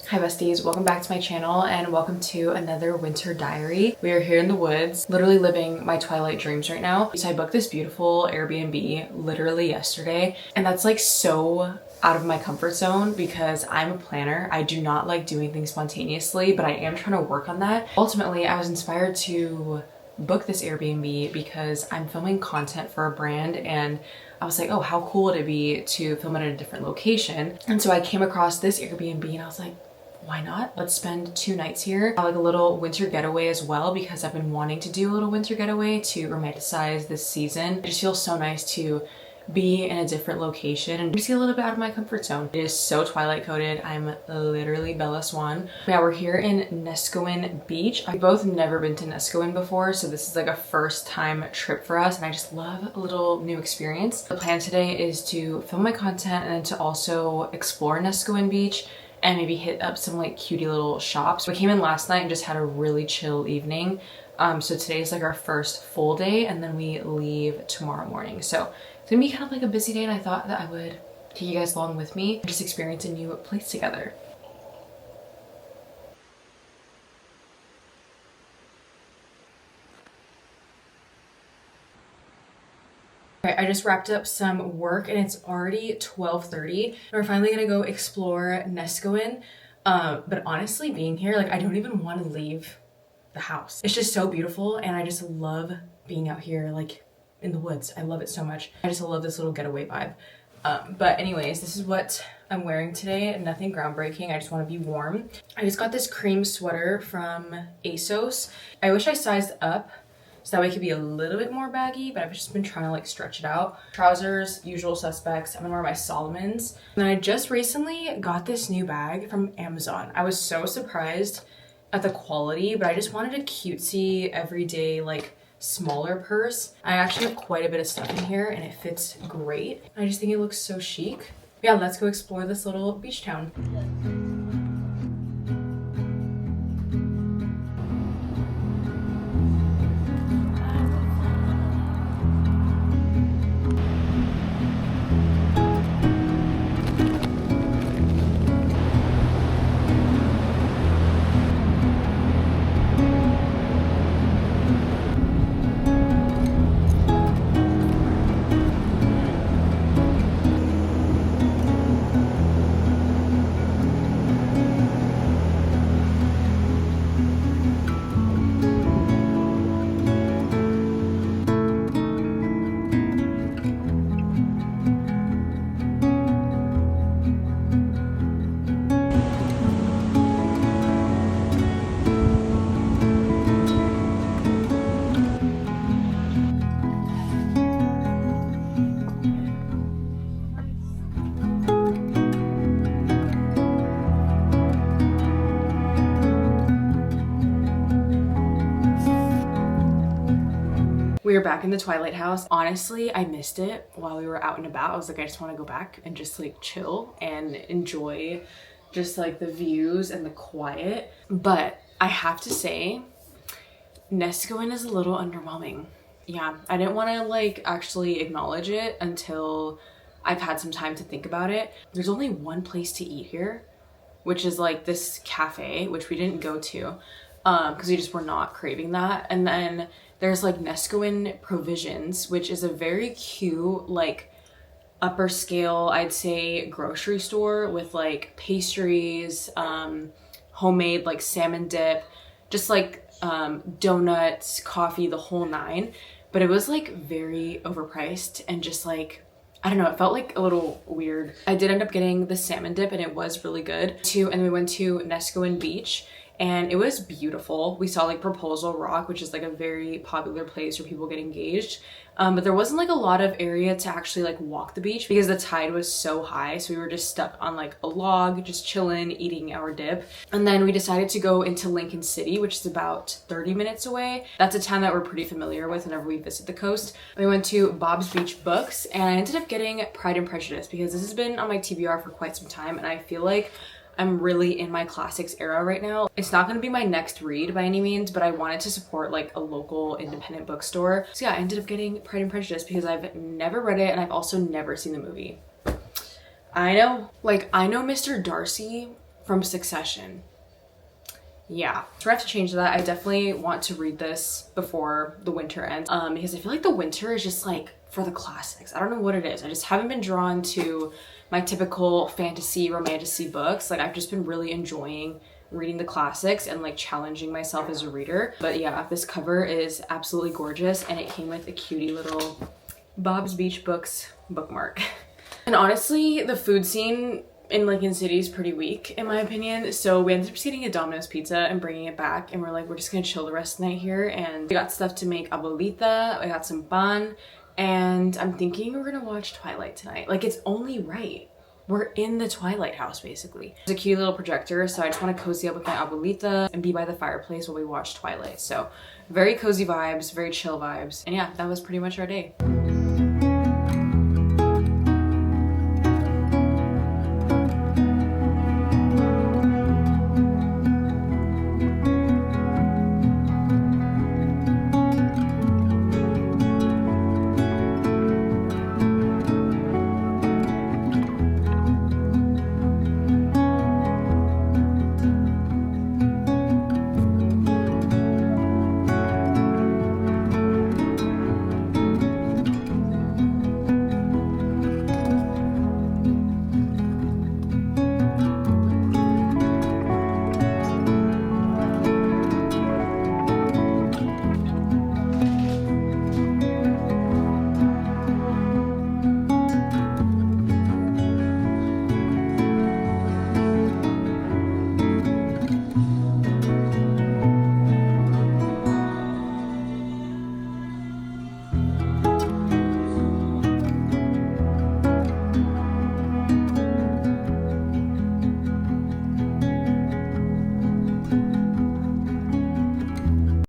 Hi besties, welcome back to my channel and welcome to another winter diary. We are here in the woods, literally living my Twilight dreams right now. So I booked this beautiful Airbnb literally yesterday, and that's like so out of my comfort zone because I'm a planner. I do not like doing things spontaneously, but I am trying to work on that. Ultimately, I was inspired to book this Airbnb because I'm filming content for a brand, and I was like, oh, how cool would it be to film it in a different location? And so I came across this Airbnb and I was like, why not? Let's spend 2 nights here. I like a little winter getaway as well because I've been wanting to do a little winter getaway to romanticize this season. It just feels so nice to be in a different location and just get a little bit out of my comfort zone. It is so Twilight coded. I'm literally Bella Swan. Yeah, we're here in Nescoin Beach. I've both never been to Nescoin before, so this is like a first time trip for us and I just love a little new experience. The plan today is to film my content and then to also explore Nescoin Beach and maybe hit up some like cutie little shops. We came in last night and just had a really chill evening. So today's like our first full day and then we leave tomorrow morning. So it's gonna be kind of like a busy day and I thought that I would take you guys along with me and just experience a new place together. Alright, I just wrapped up some work and it's already 12:30 and we're finally gonna go explore Nescoin. But honestly, being here, like I don't even want to leave the house. It's just so beautiful and I just love being out here like in the woods. I love it so much. I just love this little getaway vibe. But anyways, this is what I'm wearing today. Nothing groundbreaking. I just want to be warm. I just got this cream sweater from ASOS. I wish I sized up so that way it could be a little bit more baggy, but I've just been trying to like stretch it out. Trousers, usual suspects. I'm gonna wear my Solomons. And then I just recently got this new bag from Amazon. I was so surprised at the quality, but I just wanted a cutesy, everyday, like smaller purse. I actually have quite a bit of stuff in here and it fits great. I just think it looks so chic. Yeah, let's go explore this little beach town. We are back in the Twilight house. Honestly, I missed it while we were out and about. I was like, I just want to go back and just like chill and enjoy just like the views and the quiet. But I have to say, Nescoin is a little underwhelming. Yeah, I didn't want to like actually acknowledge it until I've had some time to think about it. There's only one place to eat here, which is like this cafe, which we didn't go to because we just were not craving that. And then there's like Nescoin Provisions, which is a very cute, like upper scale, I'd say, grocery store with like pastries, homemade like salmon dip, just like donuts, coffee, the whole nine. But it was like very overpriced and just like, I don't know, it felt like a little weird. I did end up getting the salmon dip and it was really good too. And then we went to Nescoin Beach and it was beautiful. We saw like Proposal Rock, which is like a very popular place where people get engaged. But there wasn't like a lot of area to actually like walk the beach because the tide was so high. So we were just stuck on like a log, just chilling, eating our dip. And then we decided to go into Lincoln City, which is about 30 minutes away. That's a town that we're pretty familiar with whenever we visit the coast. We went to Bob's Beach Books and I ended up getting Pride and Prejudice because this has been on my TBR for quite some time and I feel like I'm really in my classics era right now. It's not going to be my next read by any means, but I wanted to support like a local independent bookstore. So yeah, I ended up getting Pride and Prejudice because I've never read it and I've also never seen the movie. I know Mr. Darcy from Succession. Yeah, so I have to change that. I definitely want to read this before the winter ends because I feel like the winter is just like for the classics. I don't know what it is. I just haven't been drawn to my typical fantasy, romantasy books. Like I've just been really enjoying reading the classics and like challenging myself as a reader. But yeah, this cover is absolutely gorgeous and it came with a cutie little Bob's Beach Books bookmark. And honestly, the food scene in Lincoln City is pretty weak in my opinion. So we ended up just getting a Domino's pizza and bringing it back and we're like, we're just gonna chill the rest of the night here. And we got stuff to make abuelita, I got some bun, and I'm thinking we're gonna watch Twilight tonight. Like it's only right. We're in the Twilight house basically. There's a cute little projector, so I just want to cozy up with my abuelita and be by the fireplace while we watch Twilight. So very cozy vibes, very chill vibes. And yeah, that was pretty much our day.